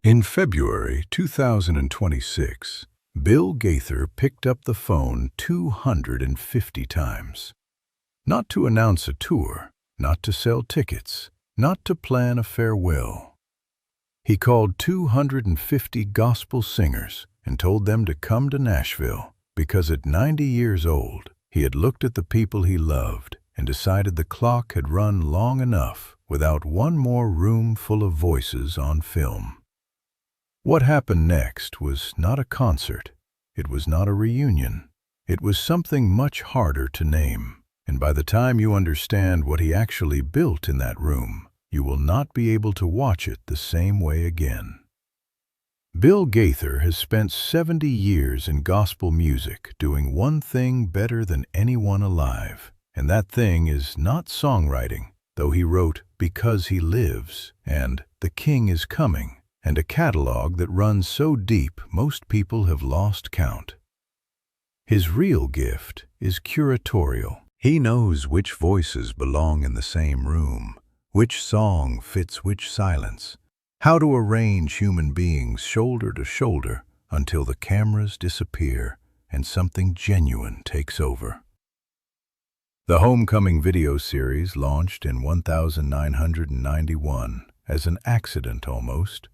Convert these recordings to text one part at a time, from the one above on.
In February 2026, Bill Gaither picked up the phone 250 times. Not to announce a tour, not to sell tickets, not to plan a farewell. He called 250 gospel singers and told them to come to Nashville because at 90 years old, he had looked at the people he loved and decided the clock had run long enough without one more room full of voices on film. What happened next was not a concert. It was not a reunion. It was something much harder to name. And by the time you understand what he actually built in that room, you will not be able to watch it the same way again. Bill Gaither has spent 70 years in gospel music doing one thing better than anyone alive. And that thing is not songwriting, though he wrote Because He Lives and The King is Coming, and a catalog that runs so deep most people have lost count. His real gift is curatorial. He knows which voices belong in the same room, which song fits which silence, how to arrange human beings shoulder to shoulder until the cameras disappear and something genuine takes over. The Homecoming video series launched in 1991 as an accident almost,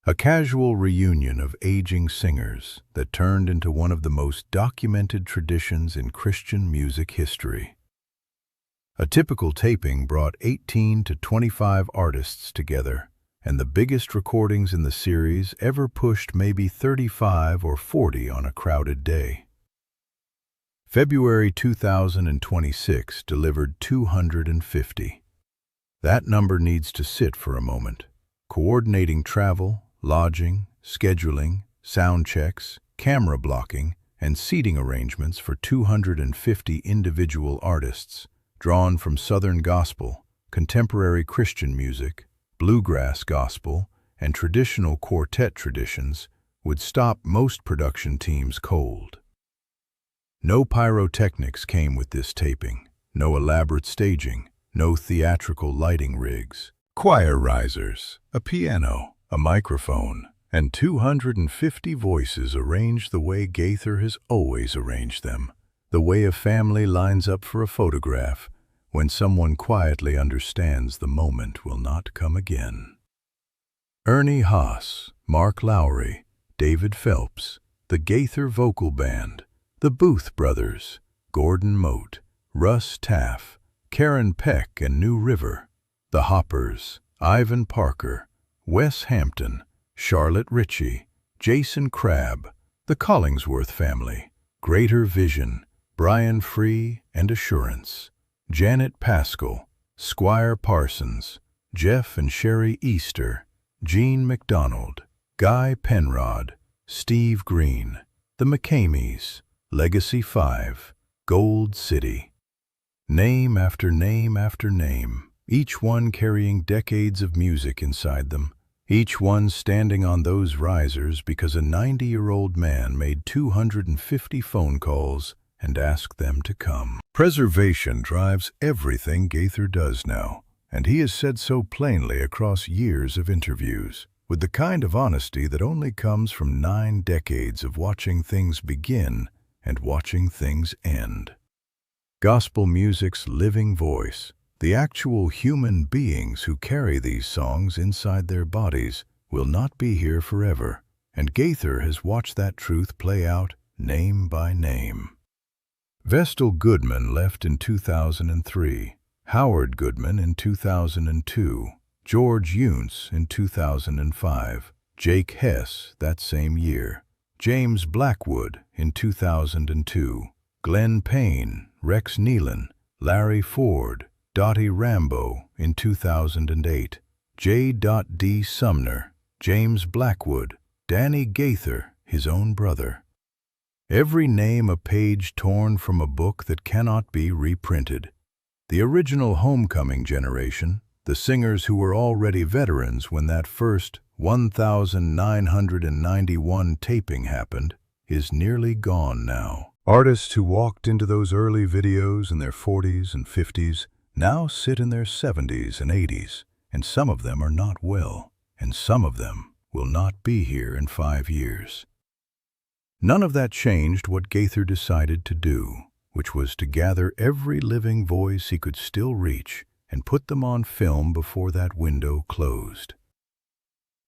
a casual reunion of aging singers that turned into one of the most documented traditions in Christian music history. A typical taping brought 18 to 25 artists together, and the biggest recordings in the series ever pushed maybe 35 or 40 on a crowded day. February 2026 delivered 250. That number needs to sit for a moment. Coordinating travel, lodging, scheduling, sound checks, camera blocking, and seating arrangements for 250 individual artists, drawn from Southern gospel, contemporary Christian music, bluegrass gospel, and traditional quartet traditions, would stop most production teams cold. No pyrotechnics came with this taping, no elaborate staging, no theatrical lighting rigs. Choir risers, a piano, a microphone, and 250 voices arranged the way Gaither has always arranged them, the way a family lines up for a photograph when someone quietly understands the moment will not come again. Ernie Haase, Mark Lowry, David Phelps, the Gaither Vocal Band, the Booth Brothers, Gordon Mote, Russ Taff, Karen Peck and New River, the Hoppers, Ivan Parker, Wes Hampton, Charlotte Ritchie, Jason Crabb, the Collingsworth Family, Greater Vision, Brian Free and Assurance, Janet Paschal, Squire Parsons, Jeff and Sherry Easter, Gene McDonald, Guy Penrod, Steve Green, the McCameys, Legacy 5, Gold City. Name after name after name, each one carrying decades of music inside them, each one standing on those risers because a 90-year-old man made 250 phone calls and asked them to come. Preservation drives everything Gaither does now, and he has said so plainly across years of interviews, with the kind of honesty that only comes from 9 decades of watching things begin and watching things end. Gospel music's living voice, the actual human beings who carry these songs inside their bodies, will not be here forever, and Gaither has watched that truth play out name by name. Vestal Goodman left in 2003, Howard Goodman in 2002, George Yunce in 2005, Jake Hess that same year, James Blackwood in 2002, Glenn Payne, Rex Nealon, Larry Ford, Dottie Rambo in 2008, J. D. Sumner, James Blackwood, Danny Gaither, his own brother. Every name a page torn from a book that cannot be reprinted. The original Homecoming generation, the singers who were already veterans when that first 1991 taping happened, is nearly gone now. Artists who walked into those early videos in their 40s and 50s now sit in their 70s and 80s, and some of them are not well, and some of them will not be here in 5 years. None of that changed what Gaither decided to do, which was to gather every living voice he could still reach and put them on film before that window closed.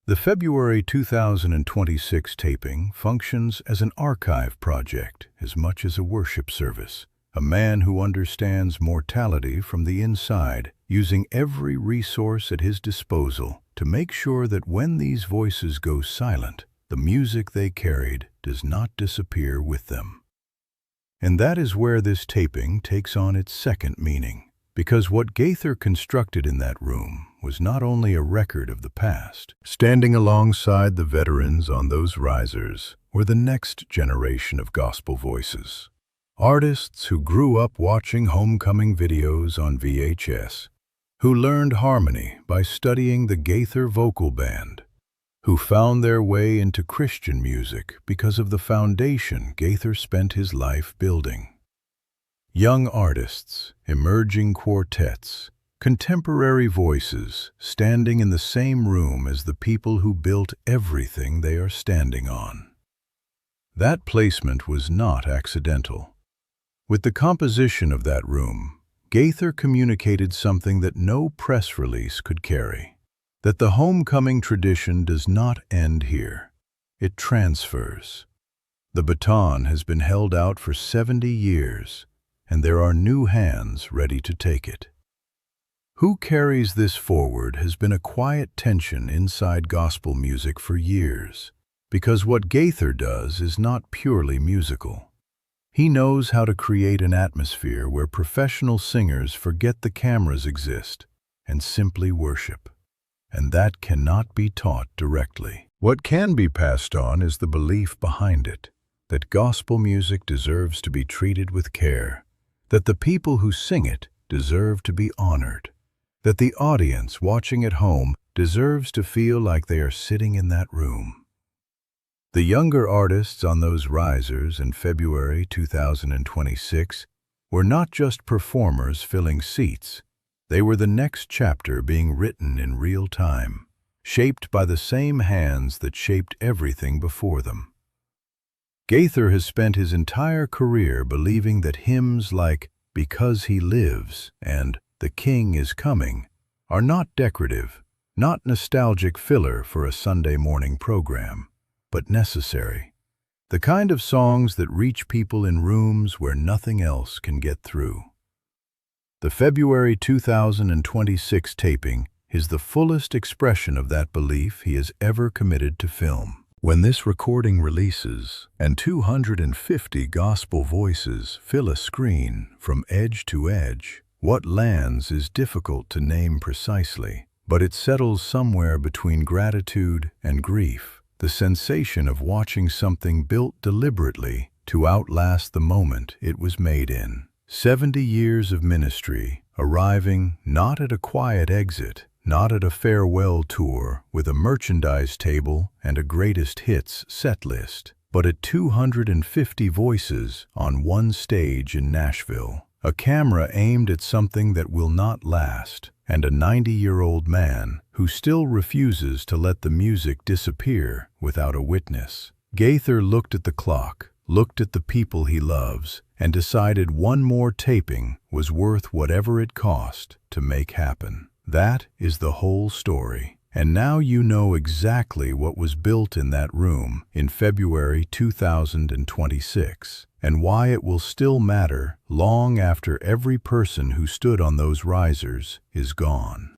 The February 2026 taping functions as an archive project as much as a worship service. A man who understands mortality from the inside, using every resource at his disposal to make sure that when these voices go silent, the music they carried does not disappear with them. And that is where this taping takes on its second meaning, because what Gaither constructed in that room was not only a record of the past. Standing alongside the veterans on those risers were the next generation of gospel voices. Artists who grew up watching homecoming videos on VHS, who learned harmony by studying the Gaither vocal band, who found their way into Christian music because of the foundation Gaither spent his life building. Young artists, emerging quartets, contemporary voices standing in the same room as the people who built everything they are standing on. That placement was not accidental. With the composition of that room, Gaither communicated something that no press release could carry, that the homecoming tradition does not end here. It transfers. The baton has been held out for 70 years, and there are new hands ready to take it. Who carries this forward has been a quiet tension inside gospel music for years, because what Gaither does is not purely musical. He knows how to create an atmosphere where professional singers forget the cameras exist and simply worship. And that cannot be taught directly. What can be passed on is the belief behind it, that gospel music deserves to be treated with care, that the people who sing it deserve to be honored, that the audience watching at home deserves to feel like they are sitting in that room. The younger artists on those risers in February 2026 were not just performers filling seats. They were the next chapter being written in real time, shaped by the same hands that shaped everything before them. Gaither has spent his entire career believing that hymns like "Because He Lives" and "The King is Coming" are not decorative, not nostalgic filler for a Sunday morning program, but necessary. The kind of songs that reach people in rooms where nothing else can get through. The February 2026 taping is the fullest expression of that belief he has ever committed to film. When this recording releases, and 250 gospel voices fill a screen from edge to edge, what lands is difficult to name precisely, but it settles somewhere between gratitude and grief. The sensation of watching something built deliberately to outlast the moment it was made in. 70 years of ministry, arriving not at a quiet exit, not at a farewell tour with a merchandise table and a greatest hits set list, but at 250 voices on one stage in Nashville. A camera aimed at something that will not last, and a 90-year-old man who still refuses to let the music disappear without a witness. Gaither looked at the clock, looked at the people he loves, and decided one more taping was worth whatever it cost to make happen. That is the whole story. And now you know exactly what was built in that room in February 2026, and why it will still matter long after every person who stood on those risers is gone.